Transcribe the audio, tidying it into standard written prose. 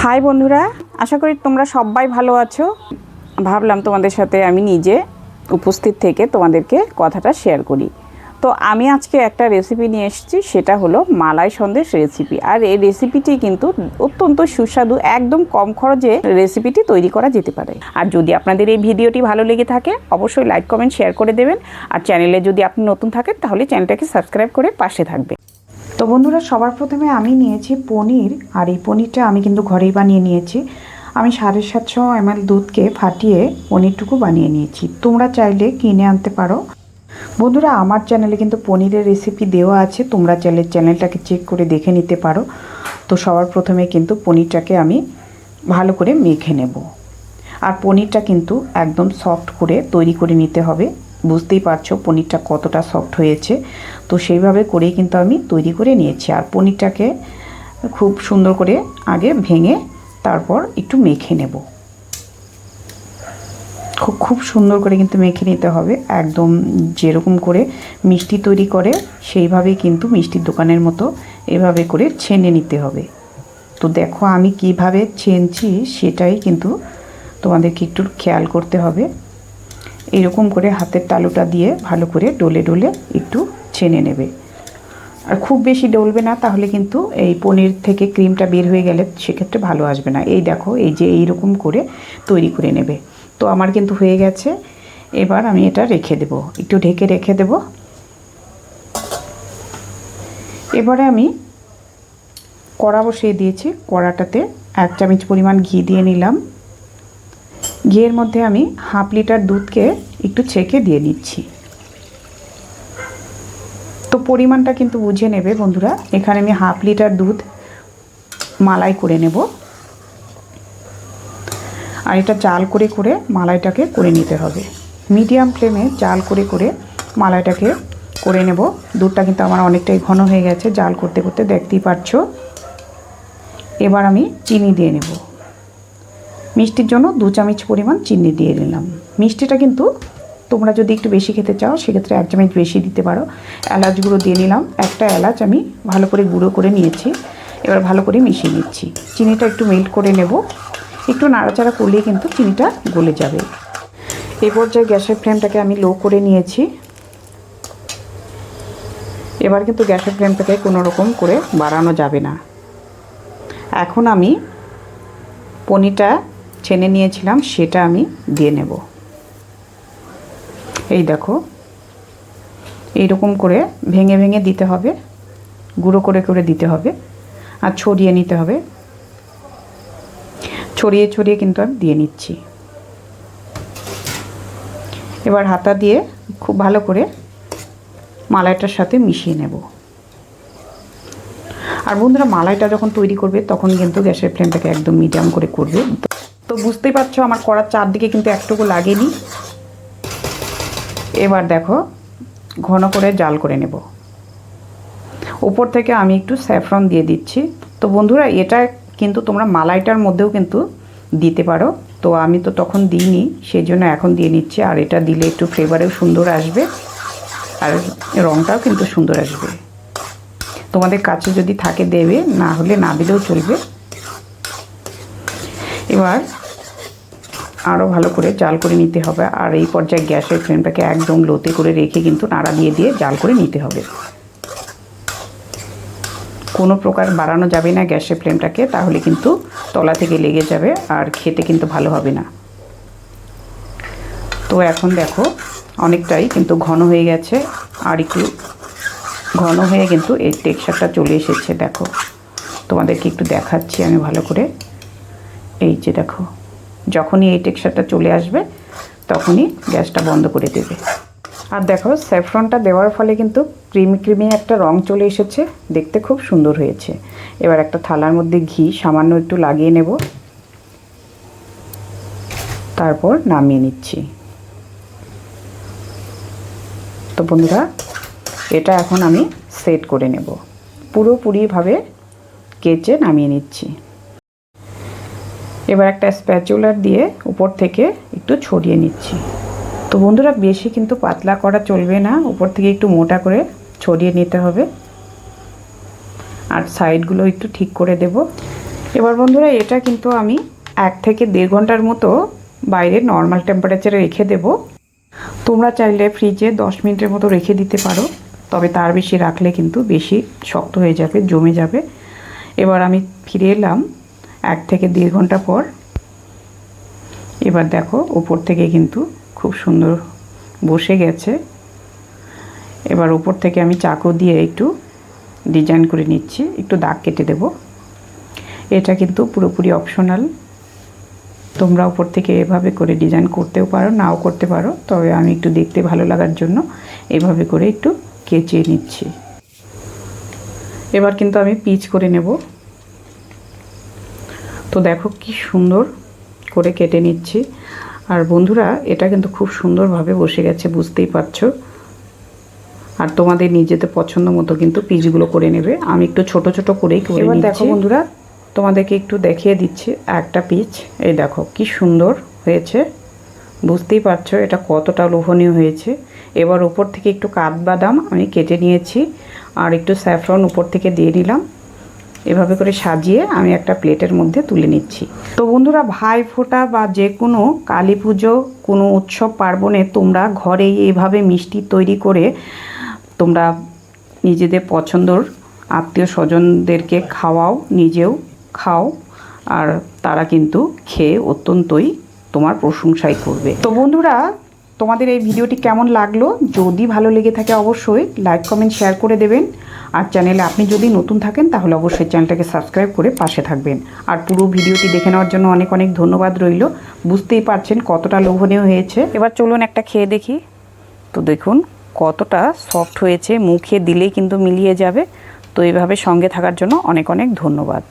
High বন্ধুরা, আশা করি তোমরা সবাই ভালো আছো। ভাবলাম তোমাদের সাথে আমি নিজে উপস্থিত থেকে তোমাদেরকে কথাটা শেয়ার করি। তো আমি আজকে একটা রেসিপি নিয়ে এসেছি, সেটা হলো মালাই সন্দেশ রেসিপি। আর এই রেসিপিটি কিন্তু অত্যন্ত সুস্বাদু, একদম কম খরচে রেসিপিটি তৈরি করা যেতে পারে। আর যদি আপনাদের এই ভিডিওটি ভালো লেগে থাকে অবশ্যই লাইক কমেন্ট শেয়ার করে দেবেন। আর চ্যানেলে যদি আপনি নতুন থাকেন তাহলে চ্যানেলটাকে সাবস্ক্রাইব করে পাশে থাকবে। তো বন্ধুরা, সবার প্রথমে আমি নিয়েছি পনির। আর এই পনিরটা আমি কিন্তু ঘরেই বানিয়ে নিয়েছি। আমি 750 ml দুধকে ফাটিয়ে পনিরটুকু বানিয়ে নিয়েছি। তোমরা চাইলে কিনে আনতে পারো। বন্ধুরা, আমার চ্যানেলে কিন্তু পনিরের রেসিপি দেওয়া আছে, তোমরা চাইলে চ্যানেলটাকে চেক করে দেখে নিতে পারো। তো সবার প্রথমে কিন্তু পনিরটাকে আমি ভালো করে মেখে নেব। আর পনিরটা কিন্তু একদম সফট করে তৈরি করে নিতে হবে। বুঝতেই পারছো পনিরটা কতটা সফট হয়েছে। তো সেইভাবে করেই কিন্তু আমি তৈরি করে নিয়েছি। আর পনিরটাকে খুব সুন্দর করে আগে ভেঙে তারপর একটু মেখে নেব। খুব সুন্দর করে কিন্তু মেখে নিতে হবে, একদম যেরকম করে মিষ্টি তৈরি করে সেইভাবেই কিন্তু মিষ্টির দোকানের মতো এভাবে করে ছেনে নিতে হবে। তো দেখো আমি কিভাবে ছেনছি সেটাই কিন্তু তোমাদেরকে একটু খেয়াল করতে হবে। এরকম করে হাতের তালুটা দিয়ে ভালো করে ডলে ডলে একটু ছেনে নেবে। আর খুব বেশি ডলবে না, তাহলে কিন্তু এই পনির থেকে ক্রিমটা বের হয়ে গেলে সেক্ষেত্রে ভালো আসবে না। এই দেখো, এই যে এইরকম করে তৈরি করে নেবে। তো আমার কিন্তু হয়ে গেছে। এবার আমি এটা রেখে দেব, একটু ঢেকে রেখে দেব। এবারে আমি কড়া বসিয়ে দিয়েছি। কড়াটাতে 1 চামচ পরিমাণ ঘি দিয়ে নিলাম। ঘিয়ের মধ্যে আমি 1/2 লিটার দুধকে একটু ছেঁকে দিয়ে নিচ্ছি। তো পরিমাণটা কিন্তু বুঝে নেবে বন্ধুরা। এখানে আমি 1/2 লিটার দুধ মালাই করে নেব। আর এটা জাল করে করে মালাইটাকে করে নিতে হবে। মিডিয়াম ফ্লেমে জাল করে করে মালাইটাকে করে নেব। দুধটা কিন্তু আমার অনেকটাই ঘন হয়ে গেছে জাল করতে করতে, দেখতেই পাচ্ছ। এবার আমি চিনি দিয়ে নেব। মিষ্টির জন্য 2 চামচ পরিমাণ চিনি দিয়ে নিলাম। মিষ্টিটা কিন্তু তোমরা যদি একটু বেশি খেতে চাও সেক্ষেত্রে 1 চামচ বেশি দিতে পারো। এলাচ গুঁড়ো দিয়ে নিলাম। একটা এলাচ আমি ভালো করে গুঁড়ো করে নিয়েছি। এবার ভালো করে মিশিয়ে নিচ্ছি। চিনিটা একটু মেল্ট করে নেব। একটু নাড়াচাড়া করলেই কিন্তু চিনিটা গলে যাবে। এই পর্যায়ে গ্যাসের ফ্লেমটাকে আমি লো করে নিয়েছি। এবার কিন্তু গ্যাসের ফ্লেমটাকে কোনো রকম করে বাড়ানো যাবে না। এখন আমি পনিরটা ছেনে নিয়েছিলাম সেটা আমি দিয়ে নেব। এই দেখো, এইরকম করে ভেঙে ভেঙে দিতে হবে, গুঁড়ো করে করে দিতে হবে। আর ছড়িয়ে নিতে হবে। ছড়িয়ে ছড়িয়ে কিন্তু আমি দিয়ে নিচ্ছি। এবার হাতা দিয়ে খুব ভালো করে মালাইটার সাথে মিশিয়ে নেব। আর বন্ধুরা, মালাইটা যখন তৈরি করবে তখন কিন্তু গ্যাসের ফ্লেমটাকে একদম মিডিয়াম করে করবে। তো বুঝতেই পারছো আমার কড়ার চারদিকে কিন্তু একটুকু লাগেনি। এবার দেখো ঘন করে জাল করে নেব। উপর থেকে আমি একটু স্যাফরন দিয়ে দিচ্ছি। তো বন্ধুরা, এটা কিন্তু তোমরা মালাইটার মধ্যেও কিন্তু দিতে পারো। তো আমি তো তখন দিইনি, সেই জন্য এখন দিয়ে নিচ্ছি। আর এটা দিলে একটু ফ্লেভারেও সুন্দর আসবে আর রঙটাও কিন্তু সুন্দর আসবে। তোমাদের কাছে যদি থাকে দেবে, না হলে না দিলেও চলবে। এবার আরও ভালো করে জাল করে নিতে হবে। আর এই পর্যায়ে গ্যাসের ফ্লেমটাকে একদম লোতে করে রেখে কিন্তু নাড়া দিয়ে দিয়ে জাল করে নিতে হবে। কোনো প্রকার বাড়ানো যাবে না গ্যাসের ফ্লেমটাকে, তাহলে কিন্তু তলা থেকে লেগে যাবে আর খেতে কিন্তু ভালো হবে না। তো এখন দেখো অনেকটাই কিন্তু ঘন হয়ে গেছে। আর একটু ঘন হয়ে কিন্তু এই টেক্সচারটা চলে এসেছে। দেখো তোমাদেরকে একটু দেখাচ্ছি আমি ভালো করে। এই যে দেখো, যখনই এই টেক্সচারটা চলে আসবে তখনই গ্যাসটা বন্ধ করে দেবে। আর দেখো স্যাফরনটা দেওয়ার ফলে কিন্তু ক্রিমি ক্রিমি একটা রং চলে এসেছে, দেখতে খুব সুন্দর হয়েছে। এবার একটা থালার মধ্যে ঘি সামান্য একটু লাগিয়ে নেব, তারপর নামিয়ে নিচ্ছি। তো বন্ধুরা, এটা এখন আমি সেট করে নেব। পুরোপুরিভাবে কেচে নামিয়ে নিচ্ছি। এবার একটা স্প্যাচুলার দিয়ে উপর থেকে একটু ছড়িয়ে নিচ্ছি। তো বন্ধুরা, বেশি কিন্তু পাতলা করা চলবে না, উপর থেকে একটু মোটা করে ছড়িয়ে নিতে হবে। আর সাইডগুলো একটু ঠিক করে দেব। এবার বন্ধুরা এটা কিন্তু আমি 1 থেকে 1.5 ঘন্টার মতো বাইরে নর্মাল টেম্পারেচারে রেখে দেব। তোমরা চাইলে ফ্রিজে 10 মিনিটের মতো রেখে দিতে পারো, তবে তার বেশি রাখলে কিন্তু বেশি শক্ত হয়ে যাবে, জমে যাবে। এবার আমি ফিরে এলাম 1 থেকে 1.5 ঘন্টা পর। এবার দেখো উপর থেকে কিন্তু খুব সুন্দর বসে গেছে। এবার উপর থেকে আমি চাকু দিয়ে একটু ডিজাইন করে নিচ্ছি, একটু দাগ কেটে দেব। এটা কিন্তু পুরোপুরি অপশনাল, তোমরা উপর থেকে এভাবে করে ডিজাইন করতেও পারো, নাও করতে পারো, তবে আমি একটু দেখতে ভালো লাগার জন্য এভাবে করে একটু কেচিয়ে নিচ্ছি। এবার কিন্তু আমি পিচ করে নেব। তো দেখো কি সুন্দর করে কেটে নিচ্ছি। আর বন্ধুরা এটা কিন্তু খুব সুন্দরভাবে বসে গেছে, বুঝতেই পারছো। আর তোমাদের নিজেদের পছন্দ মতো কিন্তু পিচগুলো করে নেবে। আমি একটু ছোট ছোট করেই করে নিচ্ছি। দেখো বন্ধুরা, তোমাদেরকে একটু দেখিয়ে দিচ্ছি একটা পিচ। এই দেখো কি সুন্দর হয়েছে, বুঝতেই পারছো এটা কতটা লোভনীয় হয়েছে। এবার উপর থেকে একটু কাঠবাদাম আমি কেটে নিয়েছি আর একটু স্যাফরন উপর থেকে দিয়ে দিলাম। এভাবে করে সাজিয়ে আমি একটা প্লেটের মধ্যে তুলে নিচ্ছি। তো বন্ধুরা, ভাইফোঁটা বা যে কোনো কালী পুজো, কোনো উৎসব পার্বণে তোমরা ঘরেই এইভাবে মিষ্টি তৈরি করে তোমরা নিজেদের পছন্দর আত্মীয় স্বজনদেরকে খাওয়াও, নিজেও খাও, আর তারা কিন্তু খেয়ে অত্যন্তই তোমার প্রশংসাই করবে। তো বন্ধুরা, তোমাদের এই ভিডিওটি কেমন লাগলো? যদি ভালো লেগে থাকে অবশ্যই লাইক কমেন্ট শেয়ার করে দেবেন। আর চ্যানেলে আপনি যদি নতুন থাকেন তাহলে অবশ্যই চ্যানেলটাকে সাবস্ক্রাইব করে পাশে থাকবেন। আর পুরো ভিডিওটি দেখে নেওয়ার জন্য অনেক অনেক ধন্যবাদ রইল। বুঝতেই পারছেন কতটা লোভনীয় হয়েছে। এবার চলুন একটা খেয়ে দেখি। তো দেখুন কতটা সফট হয়েছে, মুখে দিলেই কিন্তু মিলিয়ে যাবে। তো এইভাবে সঙ্গে থাকার জন্য অনেক অনেক ধন্যবাদ।